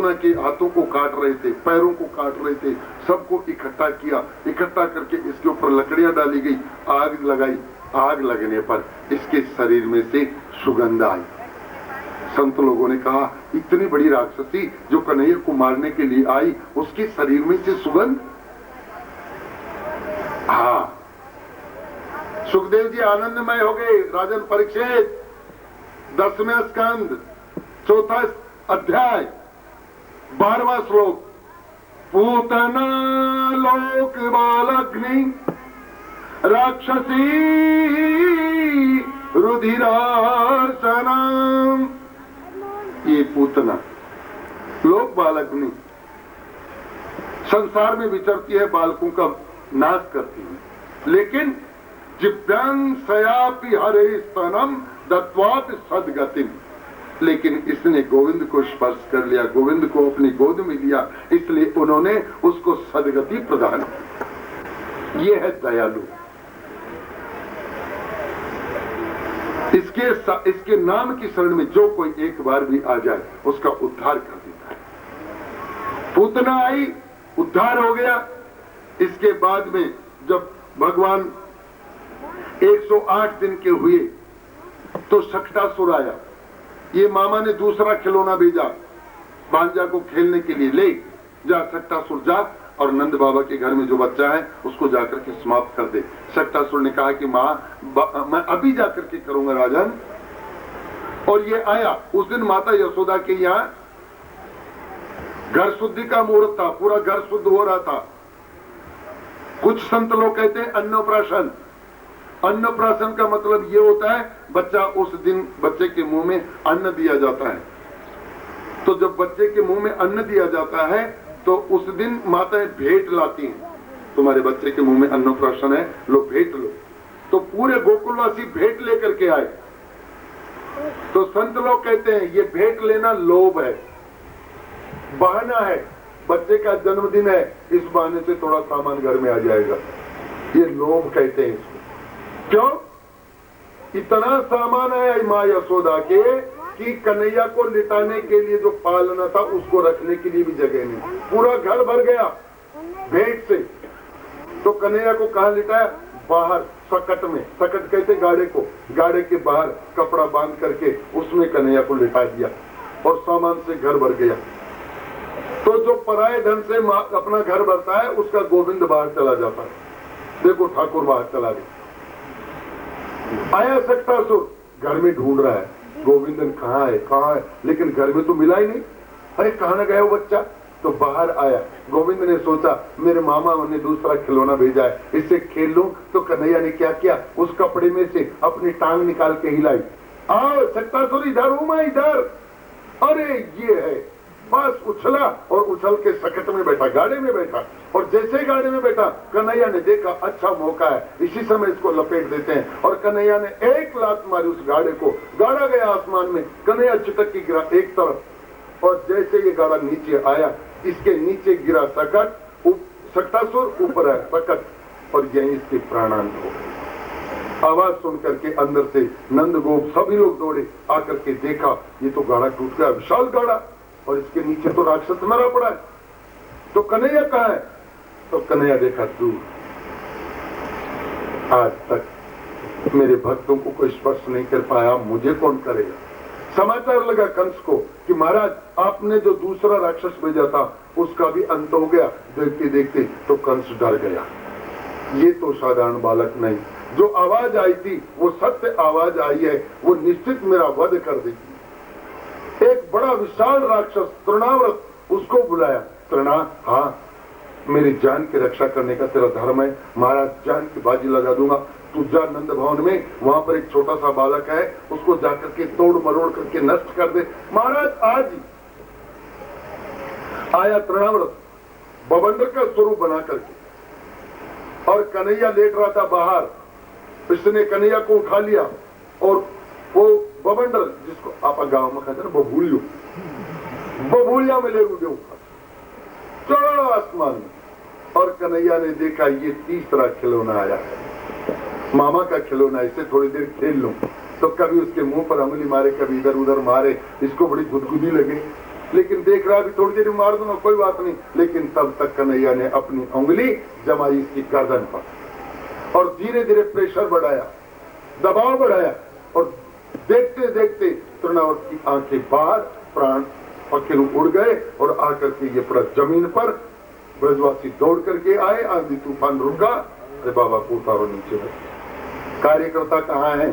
पूतना के हाथों को काट रहे थे, पैरों को काट रहे थे, सबको इकट्ठा किया। इकट्ठा करके इसके ऊपर लकड़ियां डाली गई, आग लगाई। आग लगने पर इसके शरीर में से सुगंध आई। संत लोगों ने कहा, इतनी बड़ी राक्षसी जो कन्हैया को मारने के लिए आई, उसके शरीर में से सुगंध। हाँ, सुखदेव जी आनंदमय हो गए। राजन परीक्षित 10वें स्कंद 4था अध्याय 12वां श्लोक। पूतना लोक बालग्नि राक्षसी रुधिरासनम। ये पूतना लोक बालग्नि संसार में विचरती है, बालकों का नाश करती है, लेकिन जिभ्यं सयापि हरे स्तनम दत्वात् सद्गतिम। लेकिन इसने गोविंद को स्पर्श कर लिया, गोविंद को अपनी गोद में लिया, इसलिए उन्होंने उसको सद्गति प्रदान की। ये है दयालु। इसके नाम की शरण में जो कोई एक बार भी आ जाए उसका उद्धार कर देता है। पूतना आई, उद्धार हो गया। इसके बाद में जब भगवान 108 दिन के हुए तो शक्टासुर आया। ये मामा ने दूसरा खिलौना भेजा भांजा को खेलने के लिए, ले जा शक्टासुर जा और नंद बाबा के घर में जो बच्चा है उसको जाकर के समाप्त कर दे। शक्टासुर ने कहा कि माँ मैं अभी जाकर के करूंगा राजन। और ये आया। उस दिन माता यशोदा के यहाँ घर शुद्धि का मुहूर्त था, पूरा घर शुद्ध हो रहा था। कुछ संत लोग कहते हैं अन्नप्राशन। अन्नप्राशन का मतलब ये होता है बच्चा, उस दिन बच्चे के मुंह में अन्न दिया जाता है। तो जब बच्चे के मुंह में अन्न दिया जाता है तो उस दिन माताएं भेंट लाती हैं, तुम्हारे बच्चे के मुंह में अन्नप्राशन है, लो भेंट लो। तो पूरे गोकुलवासी भेंट लेकर के आए। तो संत लोग कहते हैं ये भेंट लेना लोभ है, बहाना है, बच्चे का जन्मदिन है, इस बहाने से थोड़ा सामान घर में आ जाएगा। ये लोभ कहते हैं इसको। क्यों? इतना सामान है माँ यशोदा के कि कन्हैया को लिटाने के लिए जो पालना था उसको रखने के लिए भी जगह नहीं, पूरा घर भर गया भेंट से। तो कन्हैया को कहाँ लिटाया? बाहर सकट में। सकट कहते गाड़े को, गाड़े के बाहर कपड़ा बांध करके उसमें कन्हैया को लिटा दिया और सामान से घर भर गया। तो जो पराये धन से अपना घर भरता है उसका गोविंद बाहर चला जाता है। देखो ठाकुर बाहर चला गया। आया शक्टासुर, घर में ढूंढ रहा है गोविंदन कहाँ है कहाँ है, लेकिन घर में तो मिला ही नहीं। अरे कहाँ न गया वो बच्चा? तो बाहर आया। गोविंद ने सोचा मेरे मामा ने दूसरा खिलौना भेजा है, इससे खेल लूं। तो कन्हैया ने क्या किया, उस कपड़े में से अपनी टांग निकाल के हिलाई। आओ शक्टासुर इधर हूं मैं, इधर। अरे ये है, बस उछला और उछल के सकट में बैठा, गाड़े में बैठा। और जैसे गाड़ी में बैठा कन्हैया ने देखा अच्छा मौका है, इसी समय इसको लपेट देते हैं। और कन्हैया ने एक लात मारी उस गाड़े को, गाड़ा गया आसमान में, कन्हैया चिटक के गिरा एक तरफ। और जैसे ये गाड़ा नीचे आया, इसके नीचे गिरा सकट, शक्टासुर ऊपर है सकट, और यही इसके प्राणांत हो गए। आवाज सुन करके अंदर से नंद गोप सभी लोग दौड़े, आकर के देखा ये तो गाड़ा टूट गया, विशाल गाड़ा, और इसके नीचे तो राक्षस मरा पड़ा है। तो कन्हैया कहाँ है? तो कन्हैया देखा दूर। आज तक मेरे भक्तों को कोई स्पर्श नहीं कर पाया, मुझे कौन करेगा? समाचार लगा कंस को कि महाराज आपने जो दूसरा राक्षस भेजा था उसका भी अंत हो गया। देखते देखते तो कंस डर गया। ये तो साधारण बालक नहीं, जो आवाज आई थी वो सत्य आवाज आई है, वो निश्चित मेरा वध कर देगी। एक बड़ा विशाल राक्षस तृणाव्रत, उसको बुलाया। तृणा, हाँ मेरी जान की रक्षा करने का तेरा धर्म है, महाराज जान की बाजी लगा दूंगा। तू जा नंद भवन में, वहां पर एक छोटा सा बालक है, उसको जाकर के तोड़ मरोड़ करके नष्ट कर दे। महाराज आज ही आया तृणाव्रत बवंडर का स्वरूप बना करके, और कन्हैया लेट रहा था बाहर। इसने कन्हैया को उठा लिया और वो बवंडर, जिसको आप गांव में कहते हैं बबूलियो, बबूलिया में ले उठे ऊपर चढ़ा आसमान में। और कन्हैया ने देखा ये तीसरा खिलौना आया है, मामा का खिलौना, इससे थोड़ी देर खेल लूं। तो कभी उसके मुंह पर अंगुली मारे, कभी इधर उधर मारे, इसको बड़ी गुदगुदी लगे। लेकिन देख रहा भी थोड़ी देर में मार दूंगा कोई बात नहीं, लेकिन तब तक कन्हैया ने अपनी उंगली जमाई इसकी गर्दन पर और धीरे धीरे प्रेशर बढ़ाया, दबाव बढ़ाया और देखते देखते तृणावर की आंखें बाहर, प्राण पखेरु उड़ गए और आकर के ये पड़ा जमीन पर। ब्रजवासी दौड़ करके आए, आंधी तूफान रुका, अरे बाबा को उतारो नीचे। कार्यकर्ता कहाँ है?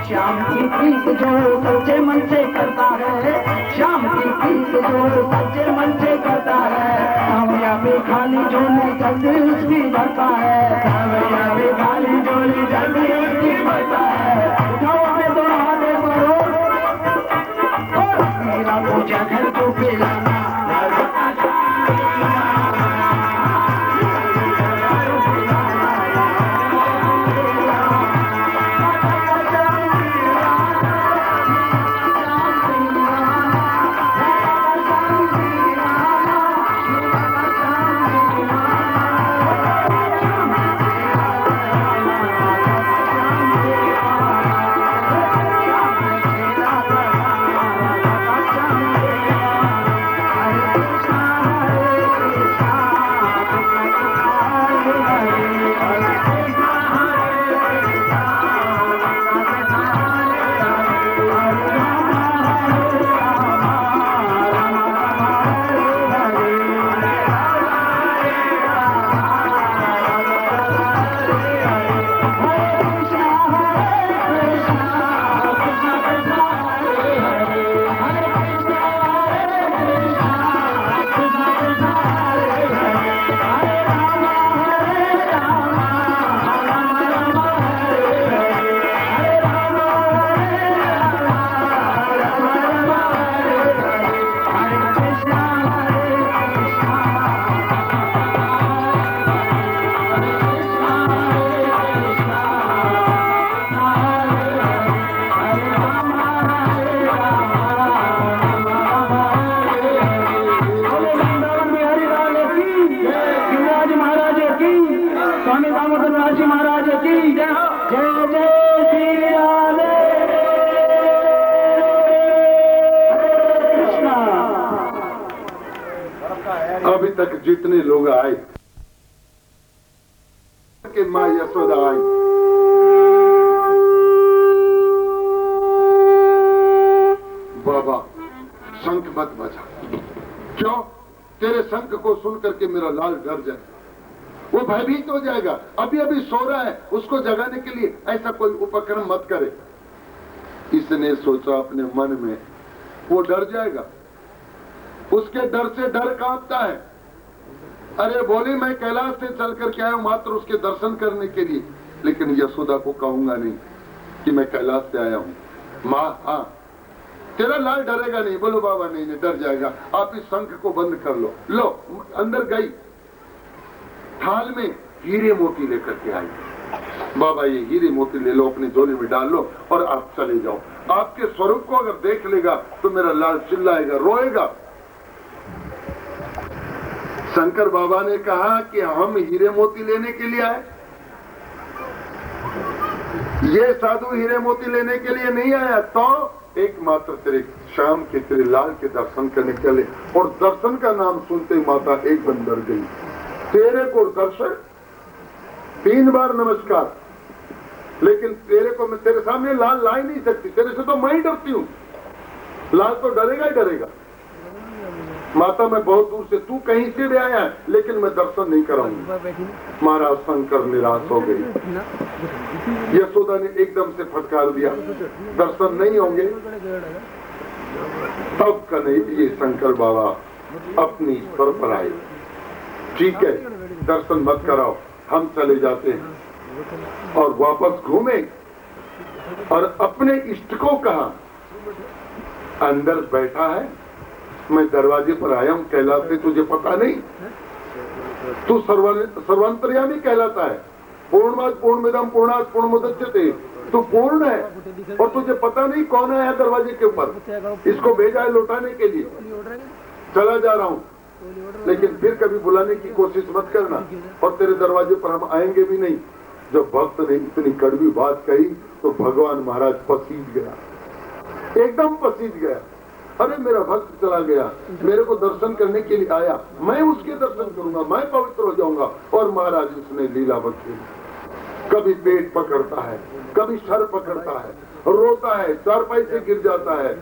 श्याम की प्रीत जो सच्चे मन से करता है, श्याम की प्रीत जो सच्चे मन से करता है, कामयाबी खाली झोली जल्दी उसकी भरता है, कामयाबी खाली झोली जल्दी उसकी भरता है। उठाओ अपने दोनों हाथ करो और मेरा पूजा घर को पिलाना। अभी तक जितने लोग आए कि मां यशोदा आई, बाबा शंख मत बजा। क्यों? तेरे शंख को सुन करके मेरा लाल डर जाए, वो भयभीत हो जाएगा। अभी अभी सो रहा है, उसको जगाने के लिए ऐसा कोई उपक्रम मत करे। इसने सोचा अपने मन में, वो डर जाएगा, उसके डर से डर कांपता है। अरे बोली मैं कैलाश से चल करके आया हूं मात्र उसके दर्शन करने के लिए, लेकिन यशोदा को कहूंगा नहीं कि मैं कैलाश से आया हूं। माँ हाँ तेरा लाल डरेगा नहीं। बोलो बाबा नहीं नहीं डर जाएगा, आप इस शंख को बंद कर लो। लो अंदर गई, थाल में हीरे मोती लेकर के आई। बाबा ये हीरे मोती ले लो, अपनी झोली में डाल लो और आप चले जाओ। आपके स्वरूप को अगर देख लेगा तो मेरा लाल चिल्लाएगा, रोएगा। शंकर बाबा ने कहा कि हम हीरे मोती लेने के लिए आए, ये साधु हीरे मोती लेने के लिए नहीं आया। तो एकमात्र तेरे शाम के तेरे लाल के दर्शन करने के लिए। और दर्शन का नाम सुनते ही माता एकदम डर गई। तेरे को दर्शन 3 बार नमस्कार, लेकिन तेरे को मैं तेरे सामने लाल ला ही नहीं सकती, तेरे से तो मैं ही डरती हूँ। लाल तो डरेगा ही डरेगा। माता मैं बहुत दूर से, तू कहीं से भी आया है, लेकिन मैं दर्शन नहीं कराऊंगा। महाराज शंकर निराश हो गई। यशोदा ने एकदम से फटकार दिया, दर्शन नहीं होंगे। तब कन्हैया शंकर बाबा अपनी स्वर पर आए, ठीक है दर्शन मत कराओ, हम चले जाते हैं। और वापस घूमे और अपने इष्ट को कहा, अंदर बैठा है, मैं दरवाजे पर आया हूं कैलाश से, तुझे पता नहीं? तू सर्वांतर्यामी कहलाता है। पूर्णमाद पूर्णमिदं पूर्णात् पूर्णमुदच्यते, तू पूर्ण है और तुझे पता नहीं कौन आया दरवाजे के ऊपर। इसको भेजा है लौटाने के लिए, चला जा रहा हूँ, लेकिन फिर कभी बुलाने की कोशिश मत करना और तेरे दरवाजे पर हम आएंगे भी नहीं। जब भक्त ने इतनी कड़वी बात कही तो भगवान महाराज पसीज गया, एकदम पसीज गया। अरे मेरा भक्त चला गया, मेरे को दर्शन करने के लिए आया, मैं उसके दर्शन करूंगा, मैं पवित्र हो जाऊंगा। और महाराज इसने लीला बख्शी, कभी पेट पकड़ता है, कभी सर पकड़ता है, रोता है, चारपाई से गिर जाता है,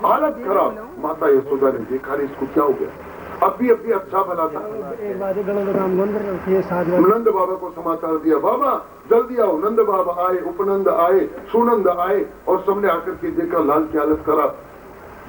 हालत खराब। माता यशोदा ने देखा इसको क्या हो गया, अभी अच्छा भला था। एक बार नंद बाबा को समाचार दिया, बाबा जल्दी आओ। नंद बाबा आए, उपनंद आए, सुनंद आए और सबने आकर के देखा लाल की हालत करा।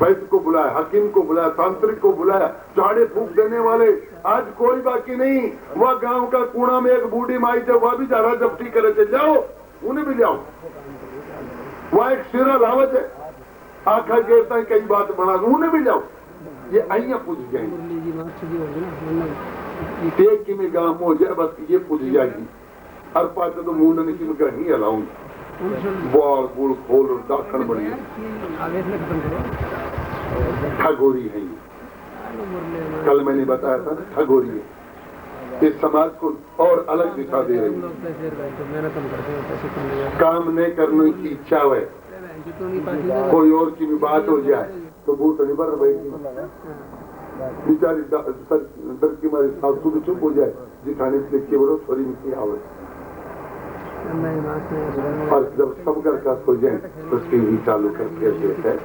वैद्य को बुलाया, हकीम को बुलाया, तांत्रिक को बुलाया, झाड़े फूक देने वाले आज कोई बाकी नहीं। वह गांव का कूड़ा में एक बूढ़ी माई थे, वह भी झाड़ा झपटी करे थे, जाओ उन्हें भी ले आओ। वह एक सिरा लावत है, आखा गिरता है, कई बात बना दो, उन्हें भी जाओ। ये आइया पूछ जाएंगे, एक की में गांव हो जाए बस ये पूछ जाएगी। हर पास तो मुंह ने की में कहीं अलाऊंगी बॉल बुल खोल और दाखन बड़ी ठगोरी है ये। कल मैंने बताया था ना, ठगोरी है। इस समाज को और अलग दिशा दे रही है। काम नहीं करने की इच्छा है, कोई और की भी बात हो जाए तो भूत नहीं भर बैठी बेचारी दर की मारी सासू भी चुप हो जाए, जिठाने से लिख के बोलो छोरी निकली आवे। और जब सब घर का हो जाए तो टीवी चालू करके देते हैं।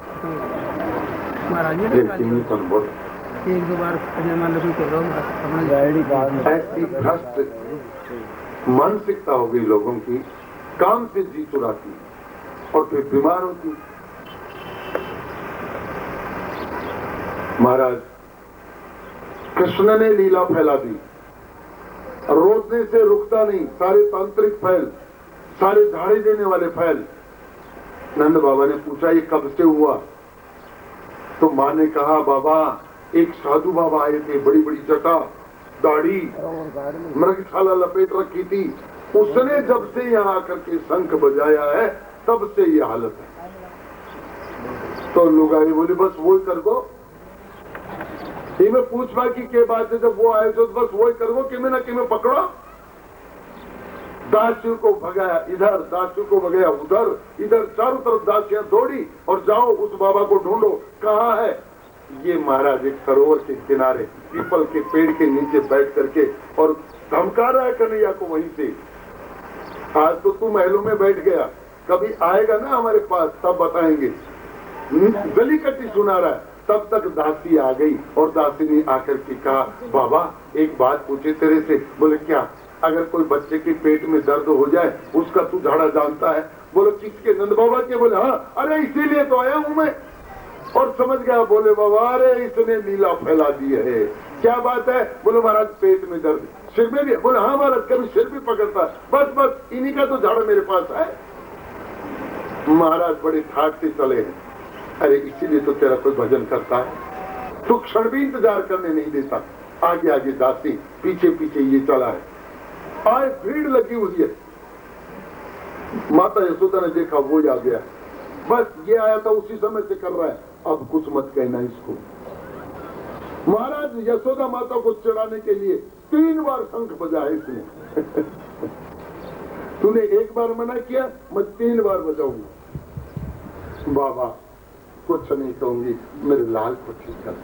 एक दो बार ऐसी भ्रष्ट मानसिकता हो गई लोगों की, काम से जी चुराती और फिर बीमार होती। महाराज कृष्ण ने लीला फैला दी, रोकने से रुकता नहीं। सारे तांत्रिक फैल, सारे झाड़ी देने वाले फैल। नंद बाबा ने पूछा ये कब से हुआ? तो मां ने कहा बाबा एक साधु बाबा आए थे, बड़ी बड़ी जटा, दाढ़ी, मृगशाला लपेट रखी थी। उसने जब से यहाँ आकर के शंख बजाया है तब से ये हालत है। तो लोग आए बोले बस वो कर दो। मैं पूछवा की के बात है, जब वो आए तो बस वही करो कि मैं ना कि मैं पकड़ो। दासियों को भगाया इधर, दासियों को भगाया उधर, इधर चारों तरफ दासियां दौड़ी और जाओ उस बाबा को ढूंढो, कहाँ है? ये महाराज एक सरोवर के किनारे पीपल के पेड़ के नीचे बैठ करके और धमका रहा है कन्हैया को वहीं से। आज तो तू महलों में बैठ गया, कभी आएगा ना हमारे पास तब बताएंगे। गली कट्टी सुना रहा है। तब तक दासी आ गई और दासी ने आकर के कहा बाबा एक बात पूछे तेरे से। बोले क्या? अगर कोई बच्चे के पेट में दर्द हो जाए उसका तू झाड़ा जानता है? बोले किसके? नंद बाबा के। बोले हाँ। अरे इसीलिए तो आया हूँ मैं। और समझ गया। बोले बाबा अरे इसने लीला फैला दी है। क्या बात है? बोले महाराज पेट में दर्द, सिर में भी। बोले हाँ महाराज कभी सिर भी पकड़ता है। बस बस इन्हीं का तो झाड़ा मेरे पास है। महाराज बड़े ठाट से चले हैं। अरे इसीलिए तो तेरा कोई भजन करता है, तू क्षण भी इंतजार करने नहीं देता। आगे आगे दासी, पीछे पीछे ये चला है। आए भीड़ लगी हुई है। माता यशोदा ने देखा वो आ गया, बस ये आया था उसी समय से कर रहा है, अब कुछ मत कहना इसको। महाराज यशोदा माता को चढ़ाने के लिए 3 बार शंख बजाया इसने। तूने एक बार मना किया, मैं 3 बार बजाऊंगा। बाबा कुछ नहीं कहूंगी, मेरे लाल को ठीक कर।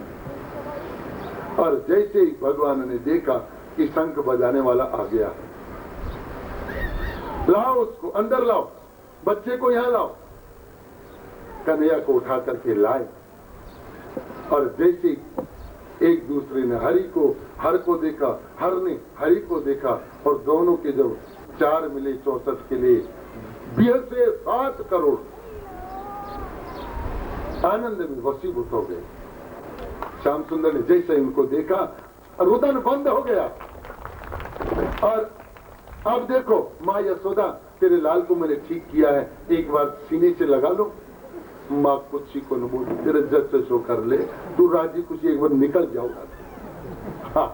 और जैसे ही भगवान ने देखा कि शंख बजाने वाला आ गया, लाओ उसको अंदर लाओ, बच्चे को यहाँ लाओ। कन्हैया को उठा करके लाए और जैसे एक दूसरे ने हर को देखा, हर ने हरि को देखा और दोनों के जब 4 मिले 64 के लिए 20 से 7 करोड़ आनंद में वसीभूत हो गए। श्याम सुंदर ने जैसे उनको देखा रुदन बंद हो गया। और अब देखो माँ यशोदा तेरे लाल को मैंने ठीक किया है, एक बार सीने से लगा लो। माँ कुछ को न बोली, तेरे जज से शो कर ले, तू राजी कुछ एक बार निकल जाओगा। हाँ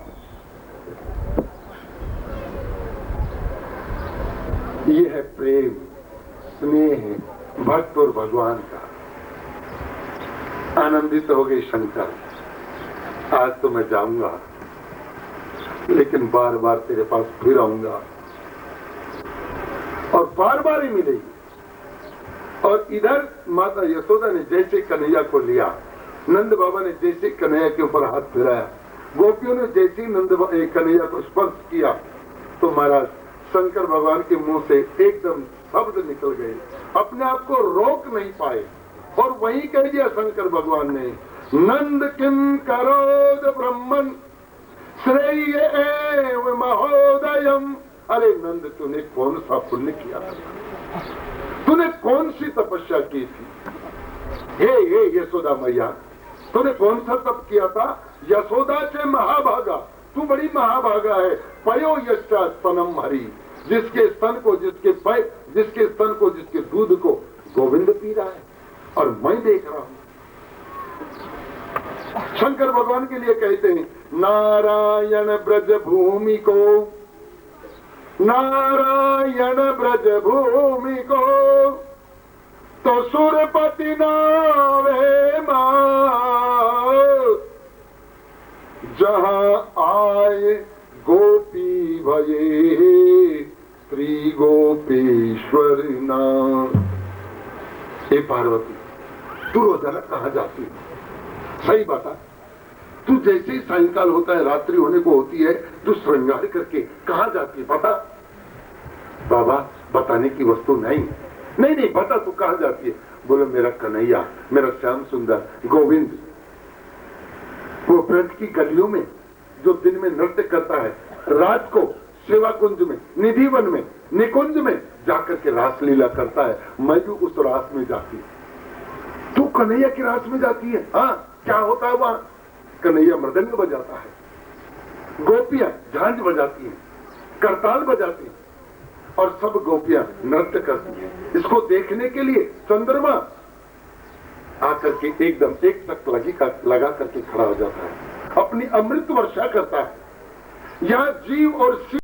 ये है प्रेम, स्नेह, भक्त और भगवान का। आनंदित हो गए शंकर, आज तो मैं जाऊंगा लेकिन बार बार तेरे पास फिर आऊंगा और बार बार ही मिलेगी। और इधर माता यशोदा ने जैसे कन्हैया को लिया, नंद बाबा ने जैसे कन्हैया के ऊपर हाथ फिराया, गोपियों ने जैसे कन्हैया को स्पर्श किया, तो महाराज शंकर भगवान के मुंह से एकदम शब्द निकल गए, अपने आप को रोक नहीं पाए। और वही कह दिया शंकर भगवान ने, नंद किम करोद ब्रह्मन श्रेय एव महोदयम। अरे नंद, तूने कौन सा पुण्य किया था? तूने कौन सी तपस्या की थी? हे यशोदा मैया, तूने कौन सा तप किया था? यशोदा से महाभागा, तू बड़ी महाभागा है। पयो यश्चा स्तनम हरि, जिसके स्तन को, जिसके दूध को गोविंद पी रहा है और मैं देख रहा हूं। शंकर भगवान के लिए कहते हैं, नारायण ब्रज भूमि को, नारायण ब्रज भूमि को तो सुरपति नावे मां, जहां आए गोपी भये श्री गोपेश्वर नाम। हे पार्वती, तू रोजाना कहां जाती है? सही बता, तू जैसे ही सायंकाल होता है, रात्रि होने को होती है, तू श्रृंगार करके कहां जाती है? बता। बाबा, बताने की वस्तु नहीं बता, तू कहां जाती है? बोले, मेरा कन्हैया, मेरा श्याम सुंदर गोविंद वो ब्रज की गलियों में जो दिन में नृत्य करता है, रात को सेवा कुंज में, निधि वन में, निकुंज में जाकर के रासलीला करता है। मैं भी उस रास में जाती हूं। तू कन्हैया की रास में जाती है? हाँ, क्या होता है वहां? कन्हैया मृदंग बजाता है, गोपियां झांझ बजाती हैं, करताल बजाती हैं और सब गोपियां नृत्य करती हैं। इसको देखने के लिए चंद्रमा आकर के एकदम एक तक लगा करके खड़ा हो जाता है, अपनी अमृत वर्षा करता है। यहाँ जीव और शिव